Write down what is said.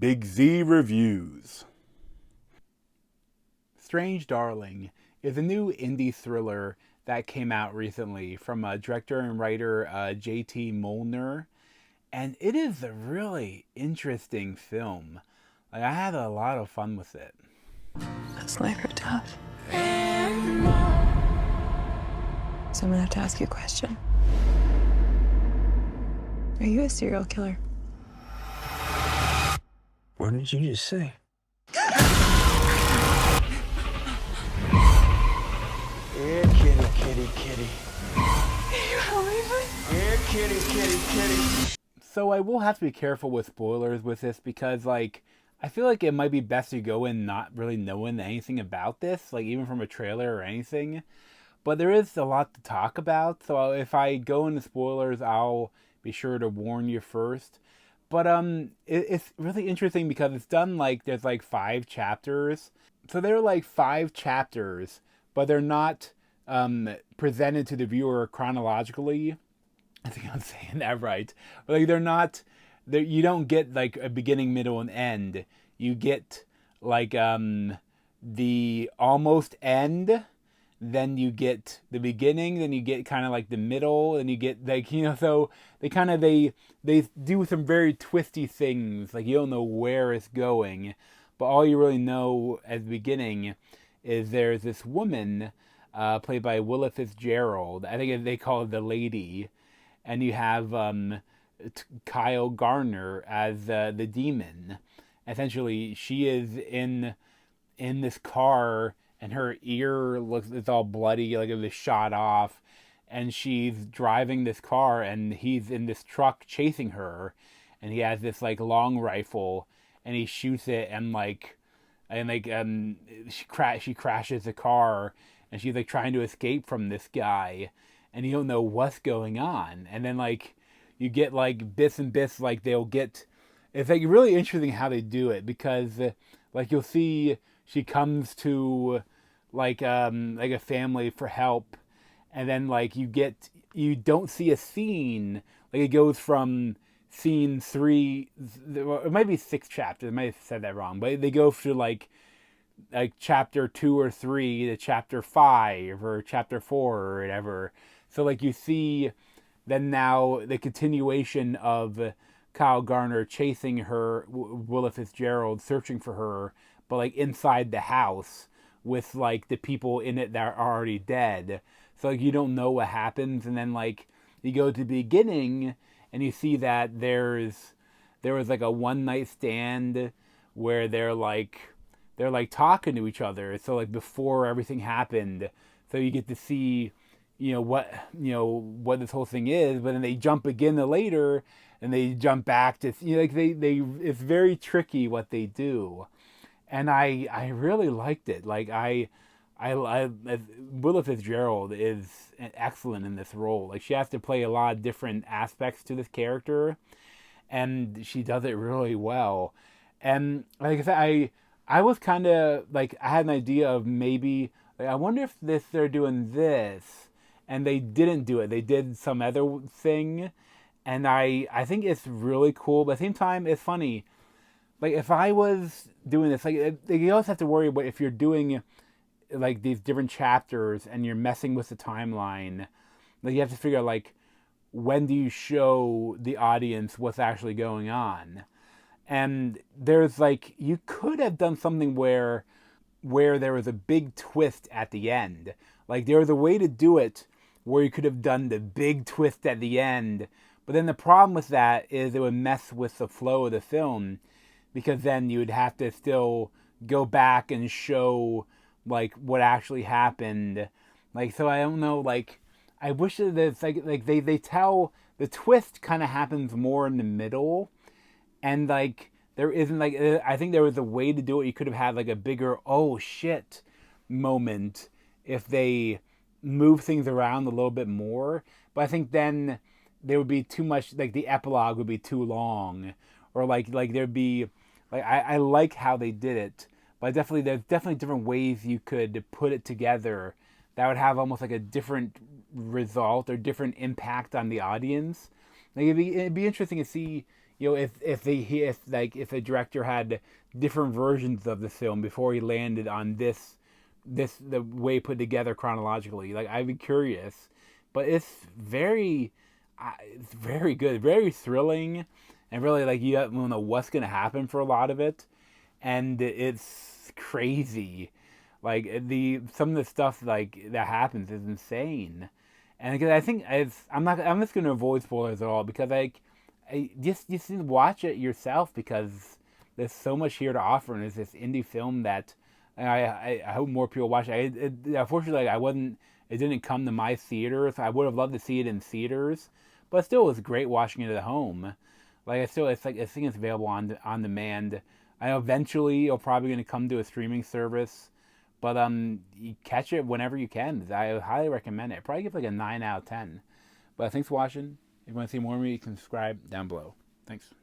Big Z Reviews. Strange Darling is a new indie thriller that came out recently from director and writer J.T. Molnar, and it is a really interesting film. Like, I had a lot of fun with it. That's life are tough. So I'm gonna have to ask you a question. Are you a serial killer? What did you just say? Here, kitty, kitty, kitty. Can you help me, please? Here, kitty, kitty, kitty. So I will have to be careful with spoilers with this because, like, I feel like it might be best to go in not really knowing anything about this, like, even from a trailer or anything. But there is a lot to talk about, so if I go into spoilers, I'll be sure to warn you first. But it's really interesting because it's done like there's like 5 chapters. So there are like 5 chapters, but they're not presented to the viewer chronologically. I think I'm saying that right. But like they're not. You don't get like a beginning, middle, and end. You get like the almost end. Then you get the beginning, then you get kind of like the middle, and you get like, so they do some very twisty things. Like, you don't know where it's going, but all you really know at the beginning is there's this woman played by Willa Fitzgerald. I think they call her the lady, and you have Kyle Gallner as the demon. Essentially, she is in this car, and her ear it's all bloody, like it was shot off, and she's driving this car, and he's in this truck chasing her, and he has this like long rifle, and he shoots it, and she crashes the car, and she's like trying to escape from this guy, and you don't know what's going on, and then like you get like bits and bits, like they'll get. It's like really interesting how they do it because like you'll see she comes to like a family for help, and then like you don't see a scene. Like, it goes from scene 3, it might be 6 chapters, I might have said that wrong, but they go through like chapter 2 or 3 to chapter 5 or chapter 4 or whatever. So like you see then now the continuation of Kyle Gallner chasing her, Willa Fitzgerald searching for her, but like inside the house with like the people in it that are already dead. So like you don't know what happens, and then like you go to the beginning and you see that there was like a one night stand where they're like talking to each other. So like before everything happened, so you get to see what this whole thing is. But then they jump again later, and they jump back to like they it's very tricky what they do. And I really liked it. Like I Willa Fitzgerald is excellent in this role. Like, she has to play a lot of different aspects to this character, and she does it really well. And like I said, I was kind of like, I had an idea of maybe like, I wonder if they're doing this, and they didn't do it. They did some other thing, and I think it's really cool. But at the same time, it's funny. Like, if I was doing this, like, you always have to worry about if you're doing, like, these different chapters and you're messing with the timeline. Like, you have to figure out, like, when do you show the audience what's actually going on? And there's, like, you could have done something where there was a big twist at the end. Like, there was a way to do it where you could have done the big twist at the end. But then the problem with that is it would mess with the flow of the film, because then you would have to still go back and show like what actually happened. Like, so I don't know, like, I wish that it's like they tell the twist kind of happens more in the middle, and like there isn't, like, I think there was a way to do it. You could have had like a bigger oh shit moment if they move things around a little bit more. But I think then there would be too much, like the epilogue would be too long, or like there'd be like, I like how they did it, but there's definitely different ways you could put it together that would have almost like a different result or different impact on the audience. Like, it'd be interesting to see, if the director had different versions of the film before he landed on the way put together chronologically. Like, I'd be curious, but it's very good, very thrilling, and really like you don't know what's gonna happen for a lot of it, and it's crazy. Like some of the stuff like that happens is insane, and because I think I'm just gonna avoid spoilers at all because like I just need to watch it yourself because there's so much here to offer, and it's this indie film that I hope more people watch it. Unfortunately, like, I wasn't. It didn't come to my theaters. I would have loved to see it in theaters, but it still was great watching it at home. Like I think it's available on demand. I know eventually it'll probably going to come to a streaming service, but you catch it whenever you can. I highly recommend it. I'd probably give it like a 9 out of 10. But thanks for watching. If you want to see more of me, you can subscribe down below. Thanks.